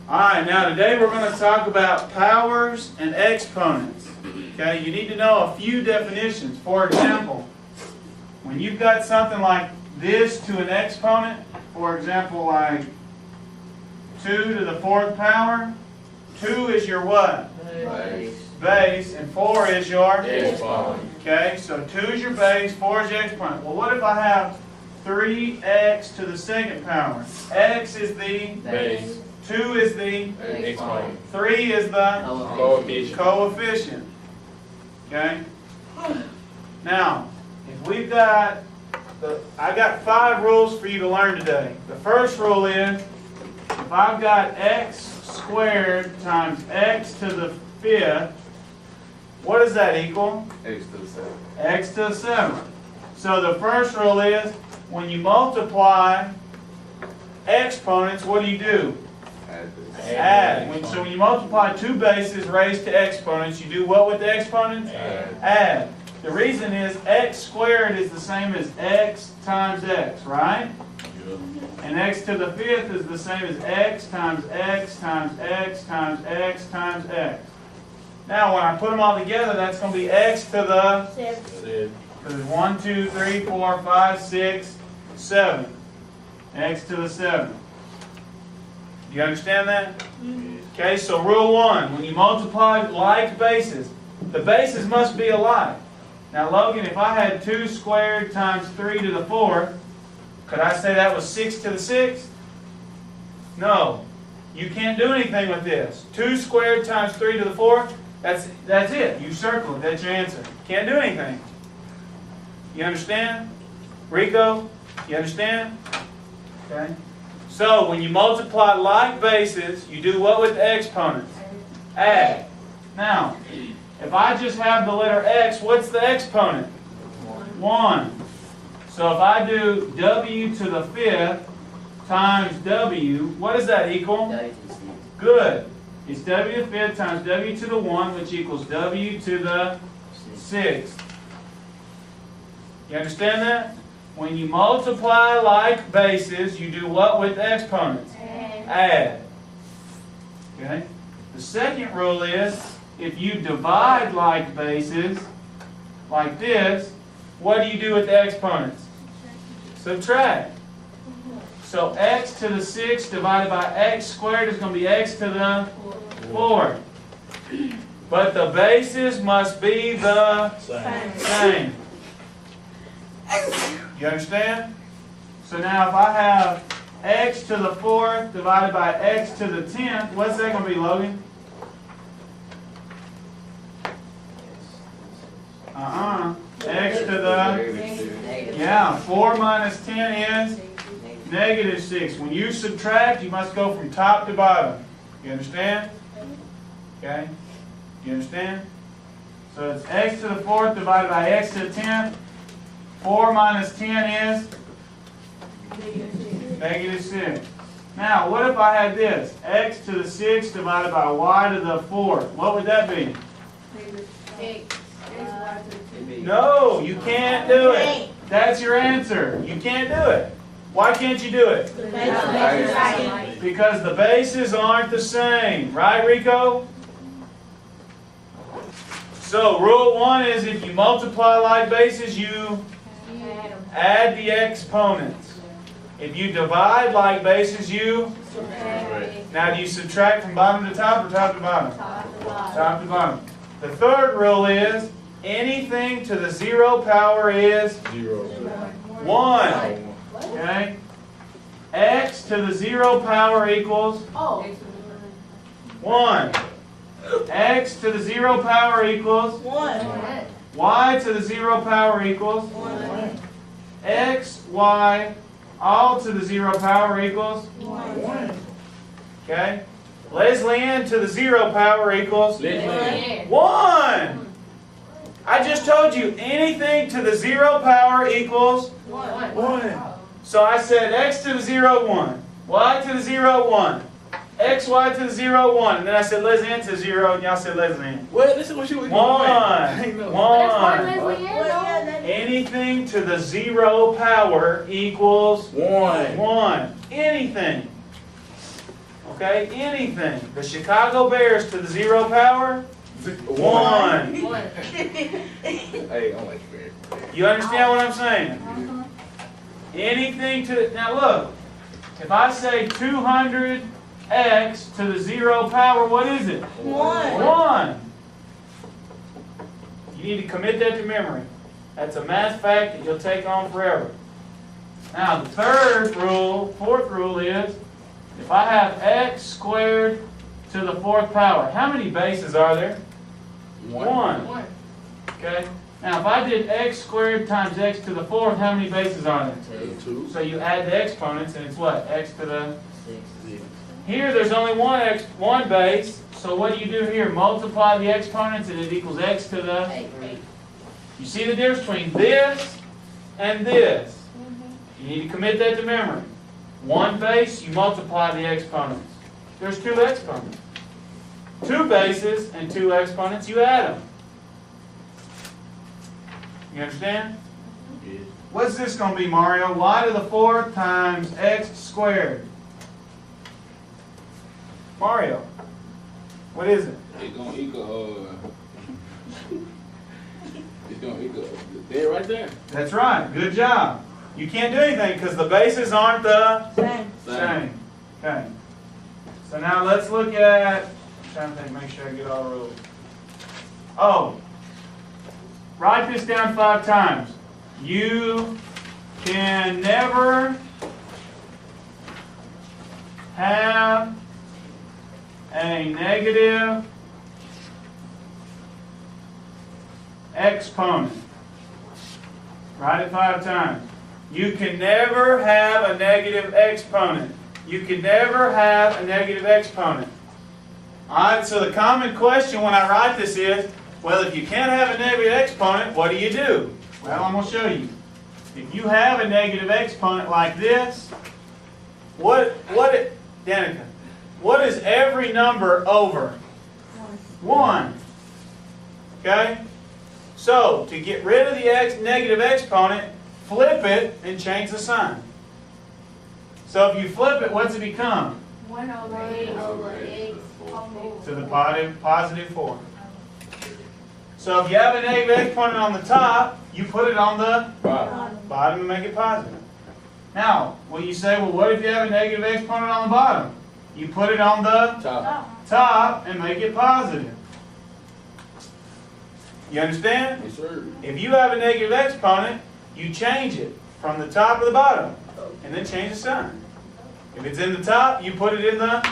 Alright, now today we're going to talk about powers and exponents. Okay, you need to know a few definitions. For example, when you've got something like this to an exponent, for example, like 2 to the 4th power, 2 is your what? Base, and 4 is your exponent. Okay, so 2 is your base, 4 is your exponent. Well, what if I have 3x to the 2nd power? X is the base. 2 is the exponent. 3 is the coefficient. Okay? Now, if we've got, I got 5 rules for you to learn today. The first rule is, if I've got x squared times x to the 5th, what does that equal? X to the 7th. X to the 7th. So the first rule is, when you multiply exponents, what do? Add. So when you multiply 2 bases raised to exponents, you do what with the exponents? Add. The reason is x squared is the same as x times x, right? And x to the 5th is the same as x times x times x times x times x. Now when I put them all together, that's going to be x to the 7. Because it's 1, 2, 3, 4, 5, 6, 7. X to the 7. You understand that? Okay, so rule 1, when you multiply like bases, the bases must be alike. Now Logan, if I had 2 squared times 3 to the 4th, could I say that was 6 to the 6th? No. You can't do anything with this. 2 squared times 3 to the 4th, that's it. You circle it. That's your answer. Can't do anything. You understand? Rico, you understand? Okay. So, when you multiply like bases, you do what with the exponents? Add. Now, if I just have the letter x, what's the exponent? 1. So if I do w to the 5th times w, what does that equal? Good. It's w to the 5th times w to the 1, which equals w to the 6th. You understand that? When you multiply like bases, you do what with exponents? Add. Okay? The second rule is, if you divide like bases, like this, what do you do with the exponents? Subtract. So x to the 6th divided by x squared is going to be x to the 4th. But the bases must be the same. You understand? So now if I have x to the 4th divided by x to the 10th, what's that going to be, Logan? X to the, 4 minus 10 is negative 6. When you subtract, you must go from top to bottom. You understand? Okay? You understand? So it's x to the 4th divided by x to the 10th. 4 minus 10 is negative 6. Now, what if I had this? X to the 6th divided by y to the 4th. What would that be? No, you can't do it. That's your answer. You can't do it. Why can't you do it? Because the bases aren't the same. Right, Rico? So, rule 1 is if you multiply like bases, you add the exponents. If you divide like bases, you subtract. Now, do you subtract from bottom to top or top to bottom? Top to bottom. The third rule is anything to the 0 power is 1. Okay? X to the 0 power equals 1. X to the 0 power equals 1. Y to the 0 power equals 1. X, Y, all to the 0 power equals 1. Okay? Leslie Ann to the 0 power equals 1. I just told you anything to the 0 power equals 1. So I said x to the 0, 1. Y to the 0, 1. X, Y to the 0, 1. And then I said Leslie Ann to the 0, and y'all said Leslie Ann. Well, listen what you were 1. 1. Anything to the 0 power equals 1. Anything. Okay, anything. The Chicago Bears to the 0 power? 1. Hey, I'm like fair. You understand what I'm saying? Anything to, now look, if I say 200x to the 0 power, what is it? 1. You need to commit that to memory. That's a math fact that you'll take on forever. Now the fourth rule is, if I have x squared to the 4th power, how many bases are there? 1. Okay? Now if I did x squared times x to the 4th, how many bases are there? 2. So you add the exponents and it's what? X to the... Here there's only one base, so what do you do here? Multiply the exponents and it equals x to the... You see the difference between this and this? You need to commit that to memory. One base, you multiply the exponents. There's 2 exponents. 2 bases and 2 exponents, you add them. You understand? Yes. What's this going to be, Mario? Y to the 4th times x squared. Mario, what is it? It's gonna equal, it's gonna equal, there right there. That's right. Good job. You can't do anything because the bases aren't the same. Okay. So now let's look at, I'm trying to think, make sure I get all the rules. Oh, write this down 5 times. You can never have a negative exponent. Write it 5 times. You can never have a negative exponent. You can never have a negative exponent. Alright, so the common question when I write this is, well, if you can't have a negative exponent, what do you do? Well, I'm going to show you. If you have a negative exponent like this, Danica, what is every number over? 1. Okay? So, to get rid of the negative exponent, flip it and change the sign. So if you flip it, what's it become? 1 over x. To the positive 4. So if you have a negative exponent on the top, you put it on the bottom and make it positive. Now, will you say, well, what if you have a negative exponent on the bottom? You put it on the top and make it positive. You understand? Yes, sir. If you have a negative exponent, you change it from the top to the bottom, and then change the sign. If it's in the top, you put it in the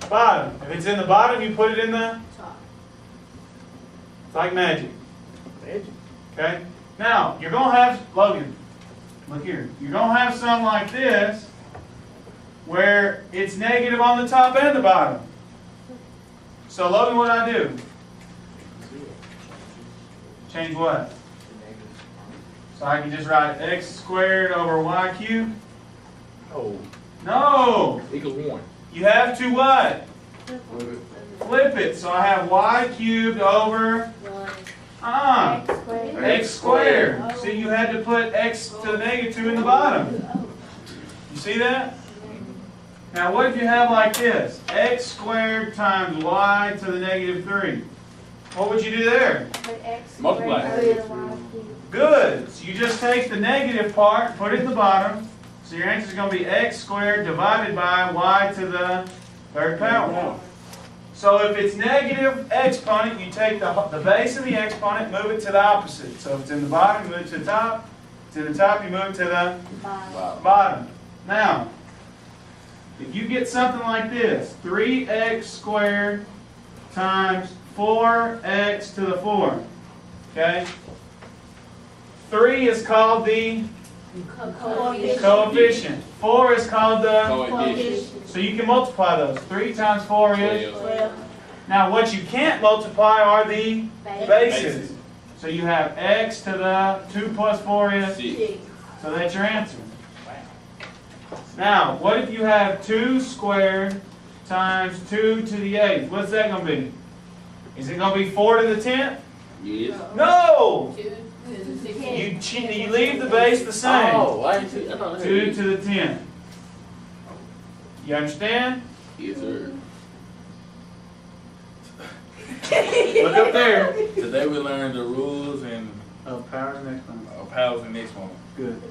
bottom. If it's in the bottom, you put it in the top. It's like magic. Okay? Now, you're going to have, Logan, look here. You're going to have something like this, where it's negative on the top and the bottom. So, Logan, what do I do? Change what? So I can just write x squared over y cubed? Oh. No! Equals 1. You have to what? Flip it. So I have y cubed over x squared. See, you had to put x to the negative 2 in the bottom. You see that? Now what if you have like this? X squared times y to the negative 3. What would you do there? Multiply. Good. So you just take the negative part, put it in the bottom. So your answer is going to be x squared divided by y to the 3rd power. So if it's negative exponent, you take the base of the exponent, move it to the opposite. So if it's in the bottom, you move it to the top. If it's in the top, you move it to the bottom. Now, if you get something like this, 3x squared times 4x to the 4. Okay? 3 is called the coefficient. 4 is called the Coefficient. So you can multiply those. 3 times 4 is 12. Now what you can't multiply are the bases. So you have x to the 2 plus 4 is 6. So that's your answer. Now, what if you have 2 squared times 2 to the 8th? What's that going to be? Is it going to be 4 to the 10th? Yes. No! 2 to the 16. You leave the base the same. Oh, I thought 2 to the 10th. You understand? Yes, sir. Look up there. Today we learned the rules and Powers and exponents. powers and exponents. Good.